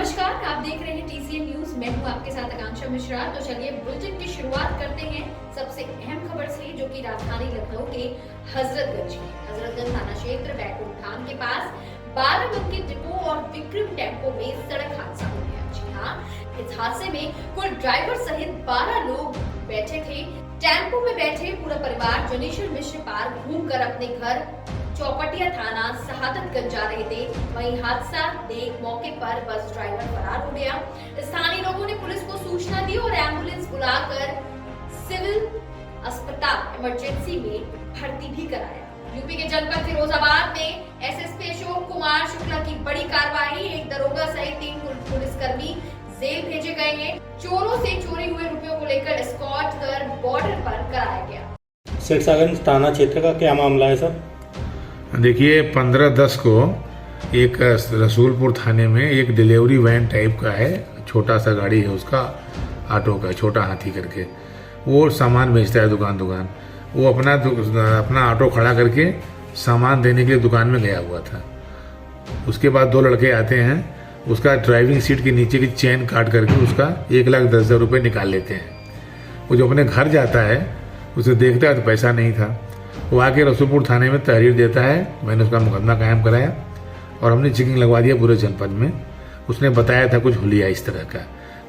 नमस्कार, आप देख रहे हैं टीसीएन न्यूज। मैं हूं आपके साथ आकांक्षा मिश्रा। तो चलिए बुलेटिन की शुरुआत करते हैं सबसे अहम खबर से, जो कि राजधानी लखनऊ के हजरतगंज थाना क्षेत्र बैकुंठ धाम के पास बाराबंकी डिपो और विक्रम टेम्पो में सड़क हादसा हो गया। जी हाँ, इस हादसे में कुल ड्राइवर सहित 12 लोग बैठे थे। टेम्पो में बैठे पूरा परिवार जनेश्वर मिश्र पार्क घूमकर अपने घर चौपटिया थाना शहादतगंज जा रहे थे। वहीं हादसा देख मौके पर बस ड्राइवर फरार हो गया। स्थानीय लोगों ने पुलिस को सूचना दी और एम्बुलेंस बुलाकर सिविल अस्पताल इमरजेंसी में भर्ती भी कराया। यूपी के जनपद फिरोजाबाद में एसएसपी अशोक कुमार शुक्ला की बड़ी कार्रवाई। एक दरोगा सहित 3 पुलिसकर्मी जेल भेजे गए हैं। चोरों से चोरी हुए रुपयों को लेकर एस्कॉर्ट कर बॉर्डर पर कराया गया। शेखसागंज थाना क्षेत्र का क्या मामला है सर? देखिए 15/10 को एक रसूलपुर थाने में एक डिलीवरी वैन टाइप का है, छोटा सा गाड़ी है उसका, ऑटो का, छोटा हाथी करके, वो सामान बेचता है दुकान। वो अपना ऑटो खड़ा करके सामान देने के लिए दुकान में गया हुआ था। उसके बाद 2 लड़के आते हैं, उसका ड्राइविंग सीट के नीचे की चेन काट करके उसका 1,10,000 रुपये निकाल लेते हैं। वो जो अपने घर जाता है उसे देखता है तो पैसा नहीं था। वो आके रसूलपुर थाने में तहरीर देता है। मैंने उसका मुकदमा कायम कराया और हमने चेकिंग लगवा दिया पूरे जनपद में। उसने बताया था कुछ हुलिया इस तरह का,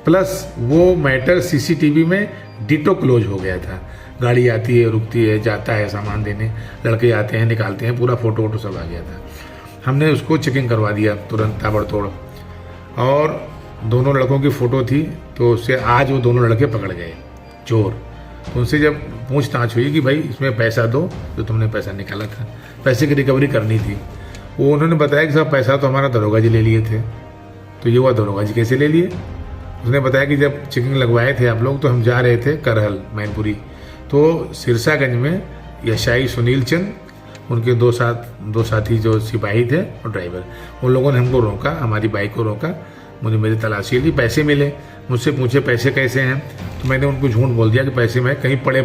प्लस वो मैटर सीसीटीवी में डिटो क्लोज हो गया था। गाड़ी आती है, रुकती है, जाता है सामान देने, लड़के आते हैं, निकालते हैं, पूरा फोटो वोटो सब आ गया था। हमने उसको चेकिंग करवा दिया तुरंत ताबड़तोड़, और दोनों लड़कों की फ़ोटो थी, तो उससे आज वो दोनों लड़के पकड़ गए चोर। तो उनसे जब पूछताछ हुई कि भाई इसमें पैसा दो जो तुमने पैसा निकाला था, पैसे की रिकवरी करनी थी, वो उन्होंने बताया कि साहब पैसा तो हमारा दरोगा जी ले लिए थे। तो ये हुआ दरोगा जी कैसे ले लिए? उसने बताया कि जब चेकिंग लगवाए थे आप लोग तो हम जा रहे थे करहल मैनपुरी, तो सिरसागंज में यशाई सुनील चंद, उनके दो साथी जो सिपाही थे और ड्राइवर, उन लोगों ने हमको रोका, हमारी बाइक को रोका, मुझे मेरी तलाशी ली, पैसे मिले। मुझसे पूछे पैसे कैसे हैं, तो मैंने उनको झूठ बोल दिया कि पैसे मैं कहीं पड़े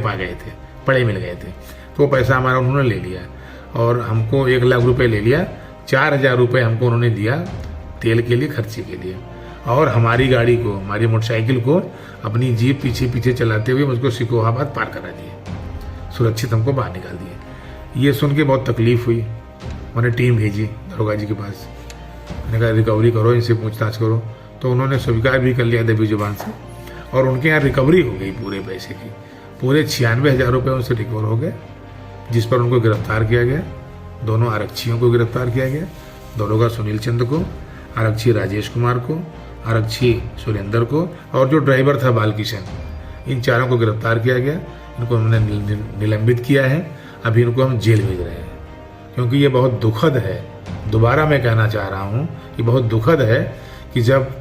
मिल गए थे। तो वो पैसा हमारा उन्होंने ले लिया और हमको 1 लाख रुपए ले लिया। 4,000 रुपये हमको उन्होंने दिया तेल के लिए, खर्चे के लिए, और हमारी गाड़ी को, हमारी मोटरसाइकिल को, अपनी जीप पीछे चलाते हुए मुझको सिकोहाबाद पार करा दिए, सुरक्षित हमको बाहर निकाल दिए। ये सुन के बहुत तकलीफ हुई। मैंने टीम भेजी दरोगा जी के पास, मैंने कहा रिकवरी करो, इनसे पूछताछ करो। तो उन्होंने स्वीकार भी कर लिया दबी जुबान से, और उनके यहाँ रिकवरी हो गई पूरे पैसे की। पूरे 96,000 रुपये उनसे रिकवर हो गए, जिस पर उनको गिरफ्तार किया गया। दोनों आरक्षियों को गिरफ्तार किया गया, दरोगा सुनील चंद को, आरक्षी राजेश कुमार को, आरक्षी सुरेंद्र को, और जो ड्राइवर था बालकिशन, इन चारों को गिरफ्तार किया गया। इनको हमने निलंबित किया है। अभी इनको हम जेल भेज रहे हैं, क्योंकि ये बहुत दुखद है। दोबारा मैं कहना चाह रहा हूँ कि बहुत दुखद है कि जब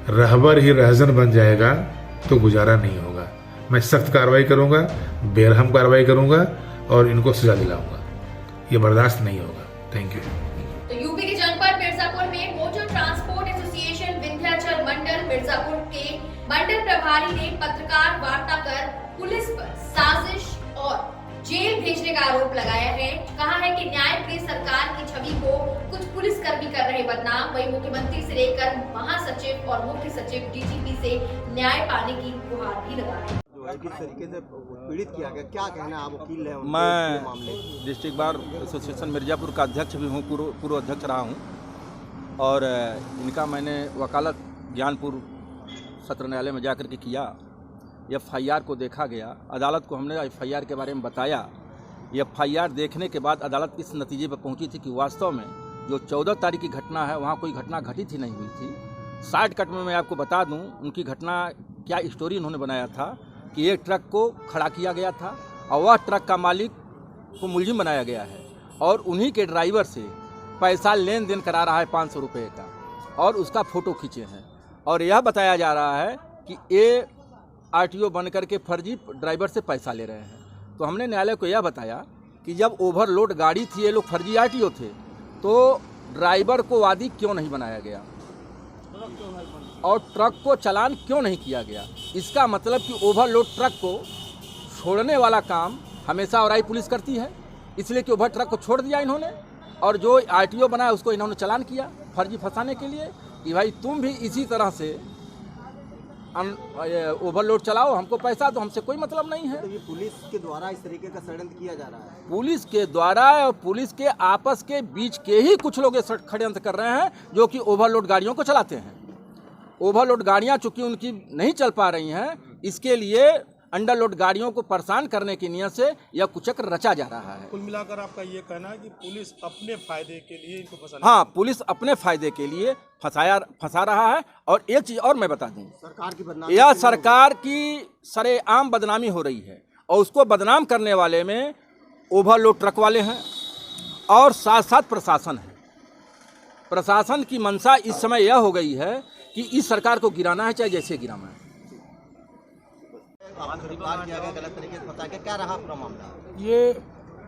रहबर ही रहजन बन जाएगा तो गुजारा नहीं होगा। मैं सख्त कार्रवाई करूंगा, बेरहम कार्रवाई करूंगा और इनको सजा दिलाऊंगा। ये बर्दाश्त नहीं होगा। Thank you. तो यूपी के जनपद मिर्जापुर में मोटर ट्रांसपोर्ट एसोसिएशन विंध्याचल मंडल मिर्जापुर के मंडल प्रभारी ने पत्रकार वार्ता कर पुलिस पर साजिश और जेल भेजने का आरोप लगाया है। कहा है कि न्यायप्रिय सरकार की छवि को कुछ पुलिसकर्मी कर रहे बदनाम। वही मुख्यमंत्री से लेकर महासचिव और मुख्य सचिव डीजीपी से न्याय पाने की गुहार भी लगाई। किस तरीके से पीड़ित किया गया, क्या कहना आप वकील हैं? मैं डिस्ट्रिक्ट बार एसोसिएशन मिर्जापुर का अध्यक्ष भी हूँ, पूर्व अध्यक्ष रहा हूँ, और इनका मैंने वकालत ज्ञानपुर सत्र न्यायालय में जाकर के किया। FIR को देखा गया, अदालत को हमने FIR के बारे में बताया। FIR देखने के बाद अदालत इस नतीजे पर पहुंची थी कि वास्तव में जो 14 तारीख की घटना है वहां कोई घटना घटित ही नहीं हुई थी। शॉर्टकट में मैं आपको बता दूं उनकी घटना क्या स्टोरी उन्होंने बनाया था कि एक ट्रक को खड़ा किया गया था और वह ट्रक का मालिक को मुलजिम बनाया गया है, और उन्हीं के ड्राइवर से पैसा लेन देन करा रहा है 500 रुपये का, और उसका फ़ोटो खींचे हैं। और यह बताया जा रहा है कि ये RTO बन करके फर्जी ड्राइवर से पैसा ले रहे हैं। तो हमने न्यायालय को यह बताया कि जब ओवरलोड गाड़ी थी, ये लोग फर्जी RTO थे, तो ड्राइवर को वादी क्यों नहीं बनाया गया और ट्रक को चालान क्यों नहीं किया गया? इसका मतलब कि ओवरलोड ट्रक को छोड़ने वाला काम हमेशा औराई पुलिस करती है, इसलिए कि ओवर ट्रक को छोड़ दिया इन्होंने, और जो RTO बनाया उसको इन्होंने चालान किया फर्जी फंसाने के लिए। कि भाई तुम भी इसी तरह से ओवरलोड चलाओ, हमको पैसा दो, हमसे कोई मतलब नहीं है। तो ये पुलिस के द्वारा इस तरीके का षड्यंत्र किया जा रहा है। पुलिस के द्वारा और पुलिस के आपस के बीच के ही कुछ लोग ये षड्यंत्र कर रहे हैं जो कि ओवरलोड गाड़ियों को चलाते हैं। ओवरलोड गाड़ियां चूंकि उनकी नहीं चल पा रही हैं, इसके लिए अंडरलोड गाड़ियों को परेशान करने की नियत से यह कुचक्र रचा जा रहा है। कुल मिलाकर आपका ये कहना है कि पुलिस अपने फायदे के लिए इनको फंसा। हाँ, पुलिस अपने फायदे के लिए फंसा रहा है। और एक चीज और मैं बता दूं, सरकार की बदनामी, यह सरकार की सरेआम बदनामी हो रही है और उसको बदनाम करने वाले में ओवरलोड ट्रक वाले हैं और साथ साथ प्रशासन है। प्रशासन की मंशा इस समय यह हो गई है कि इस सरकार को गिराना है, चाहे जैसे गिराना है। आपको गिरफ्तार किया गया गलत तरीके से फंसा के, क्या रहा पूरा मामला? ये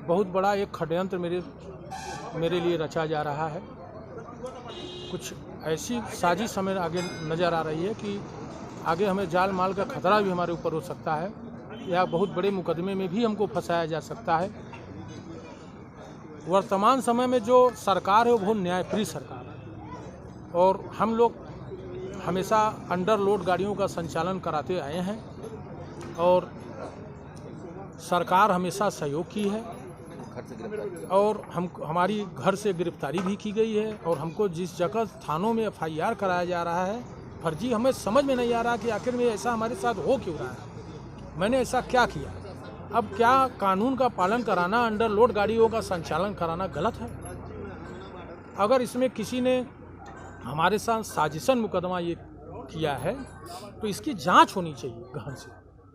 बहुत बड़ा एक षड्यंत्र मेरे लिए रचा जा रहा है। कुछ ऐसी साजिश हमें आगे नज़र आ रही है कि आगे हमें जान माल का खतरा भी हमारे ऊपर हो सकता है या बहुत बड़े मुकदमे में भी हमको फंसाया जा सकता है। वर्तमान समय में जो सरकार है वो बहुत न्यायप्रिय सरकार है और हम लोग हमेशा अंडरलोड गाड़ियों का संचालन कराते आए हैं और सरकार हमेशा सहयोग की है और हमारी घर से गिरफ्तारी भी की गई है और हमको जिस जगह थानों में FIR कराया जा रहा है फर्जी, हमें समझ में नहीं आ रहा कि आखिर में ऐसा हमारे साथ हो क्यों रहा है, मैंने ऐसा क्या किया। अब क्या कानून का पालन कराना, अंडरलोड गाड़ियों का संचालन कराना गलत है? अगर इसमें किसी ने हमारे साथ साजिशन मुकदमा ये किया है तो इसकी जांच होनी चाहिए गहन से,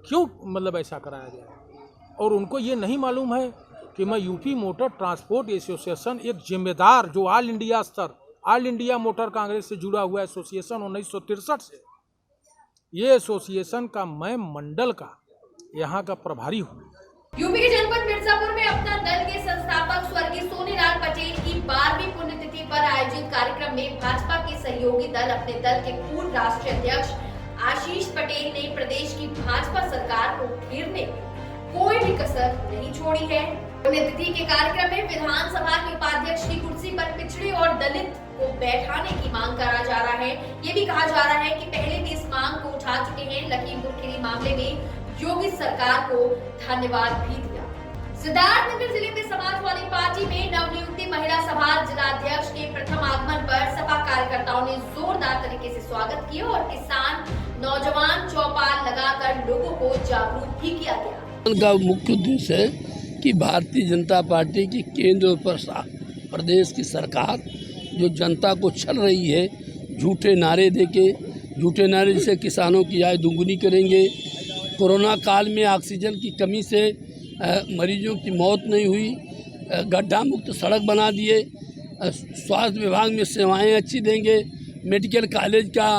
क्यों मतलब ऐसा कराया गया। और उनको ये नहीं मालूम है कि मैं यूपी मोटर ट्रांसपोर्ट एसोसिएशन, एक जिम्मेदार जो ऑल इंडिया स्तर, ऑल इंडिया मोटर कांग्रेस से जुड़ा हुआ एसोसिएशन 1963 से, ये एसोसिएशन का मैं मंडल का यहाँ का प्रभारी हूँ। यूपी के जनपद मिर्जापुर में अपना दल के संस्थापक स्वर्गीय सोनीलाल पटेल की 12वीं पुण्यतिथि पर आयोजित कार्यक्रम में भाजपा के सहयोगी दल अपने दल के पूर्व राष्ट्रीय अध्यक्ष आशीष पटेल ने प्रदेश की भाजपा सरकार को घेरने में कोई भी कसर नहीं छोड़ी है। पुण्यतिथि के कार्यक्रम में विधानसभा के उपाध्यक्ष की कुर्सी पर पिछड़े और दलित को बैठाने की मांग करा जा रहा है। ये भी कहा जा रहा है कि पहले भी इस मांग को उठा चुके हैं। लखीमपुर खीरी मामले में योगी सरकार को धन्यवाद भी दिया। सिद्धार्थनगर जिले में समाजवादी पार्टी में नवनियुक्त महिला सभा जिलाध्यक्ष के प्रथम आगमन पर सपा कार्यकर्ताओं ने जोरदार तरीके से स्वागत किया और किसान नौजवान चौपाल लगाकर लोगों को जागरूक भी किया गया। का मुख्य उद्देश्य है कि भारतीय जनता पार्टी की केंद्र और प्रदेश की सरकार जो जनता को छल रही है, झूठे नारे देके, झूठे नारे से किसानों की आय दुगुनी करेंगे, कोरोना काल में ऑक्सीजन की कमी से मरीजों की मौत नहीं हुई, गड्ढा मुक्त सड़क बना दिए, स्वास्थ्य विभाग में सेवाएं अच्छी देंगे, मेडिकल कॉलेज का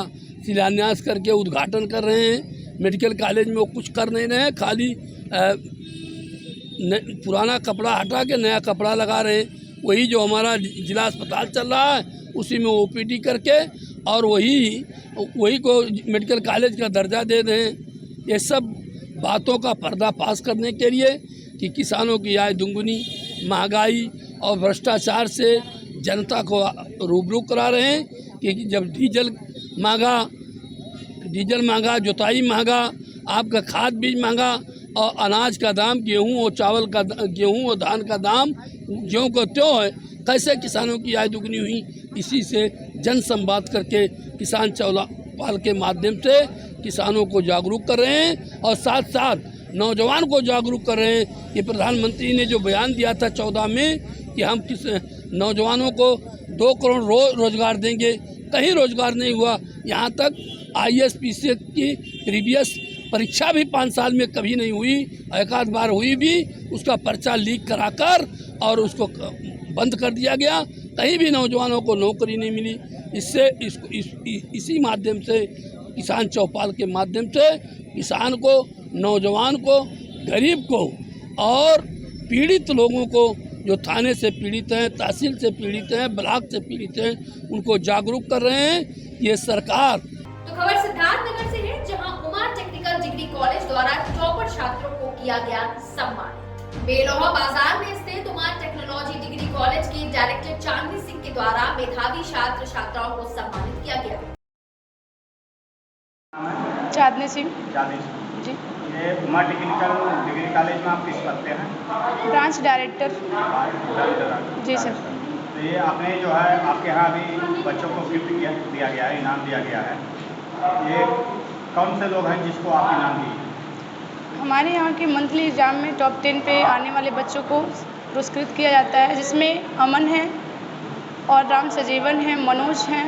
शिलान्यास करके उद्घाटन कर रहे हैं। मेडिकल कॉलेज में वो कुछ कर नहीं रहे हैं, खाली पुराना कपड़ा हटा के नया कपड़ा लगा रहे हैं। वही जो हमारा जिला अस्पताल चल रहा है उसी में OPD करके और वही को मेडिकल कॉलेज का दर्जा दे रहे हैं। ये सब बातों का पर्दाफाश करने के लिए कि किसानों की आय दुगुनी, महंगाई और भ्रष्टाचार से जनता को रूबरू करा रहे हैं कि जब डीजल महंगा, जुताई महंगा, आपका खाद बीज महंगा और अनाज का दाम, गेहूं और चावल का, गेहूं और धान का दाम ज्यों को त्यों है, कैसे किसानों की आय दुगनी हुई। इसी से जन संवाद करके किसान चौपाल के माध्यम से किसानों को जागरूक कर रहे हैं और साथ साथ नौजवान को जागरूक कर रहे हैं। ये प्रधानमंत्री ने जो बयान दिया था 14 में कि हम किस नौजवानों को 2 करोड़ रोजगार देंगे, कहीं रोजगार नहीं हुआ। यहाँ तक ISPC की प्रीवियस परीक्षा भी 5 साल में कभी नहीं हुई, एक आध बार हुई भी, उसका पर्चा लीक कराकर और उसको बंद कर दिया गया। कहीं भी नौजवानों को नौकरी नहीं मिली। इससे इसी माध्यम से, किसान चौपाल के माध्यम से किसान को, नौजवान को, गरीब को और पीड़ित लोगों को, जो थाने से पीड़ित हैं, तहसील से पीड़ित हैं, ब्लॉक से पीड़ित हैं, उनको जागरूक कर रहे हैं। ये सरकार। तो खबर सिद्धार्थनगर से है, जहां उमा टेक्निकल डिग्री कॉलेज द्वारा टॉपर छात्रों को किया गया सम्मान। बेलोहा बाजार में स्थित उमा टेक्नोलॉजी डिग्री कॉलेज के डायरेक्टर चांदनी सिंह के द्वारा मेधावी छात्र छात्राओं को सम्मानित किया गया। चांदनी सिंह जी, ये उमा टेक्निकल डिग्री कॉलेज में आप किस पद पे हैं? ब्रांच डायरेक्टर जी सर। तो ये आपने जो है आपके यहाँ अभी बच्चों को गिफ्ट दिया गया है, इनाम दिया गया है। ये कौन से लोग हैं जिसको आप इनाम दिए? हमारे यहाँ के मंथली एग्ज़ाम में टॉप 10 पे आने वाले बच्चों को पुरस्कृत किया जाता है, जिसमें अमन है और राम सजीवन है, मनोज हैं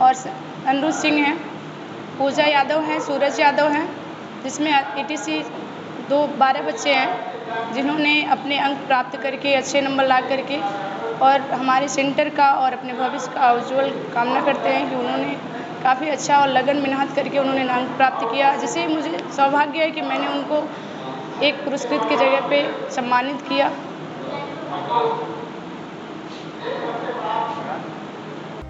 और अनुज सिंह हैं, पूजा यादव हैं, सूरज यादव हैं, जिसमें ETC 12 बच्चे हैं जिन्होंने अपने अंक प्राप्त करके अच्छे नंबर ला करके और हमारे सेंटर का और अपने भविष्य का उज्जवल कामना करते हैं कि उन्होंने काफ़ी अच्छा और लगन मेहनत करके उन्होंने अंक प्राप्त किया, जिसे मुझे सौभाग्य है कि मैंने उनको एक पुरस्कृत की जगह पे सम्मानित किया।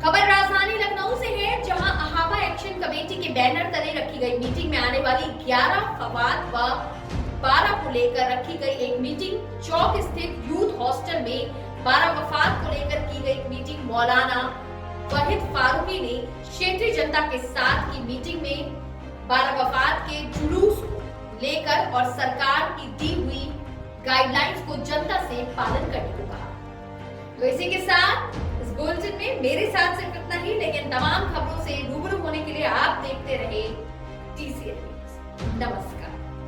खबर राजधानी लखनऊ से है, जहां अहावा एक्शन कमेटी के बैनर तले रखी गई मीटिंग में आने वाली 11 फवाद व 12 को लेकर रखी गई एक मीटिंग, चौक स्थित यूथ हॉस्टल में 12 वफात को लेकर की गई मीटिंग, मौलाना वहीद फारूकी ने क्षेत्रीय जनता के साथ की मीटिंग में 12 वफात के जुलूस को लेकर और सरकार की दी हुई गाइडलाइंस को जनता से पालन करने को कहा। तो इसी के साथ इस बुलेटिन में मेरे साथ सिर्फ इतना ही, लेकिन तमाम खबरों से रूबरू होने के लिए आप देखते रहे TCN न्यूज़। नमस्कार।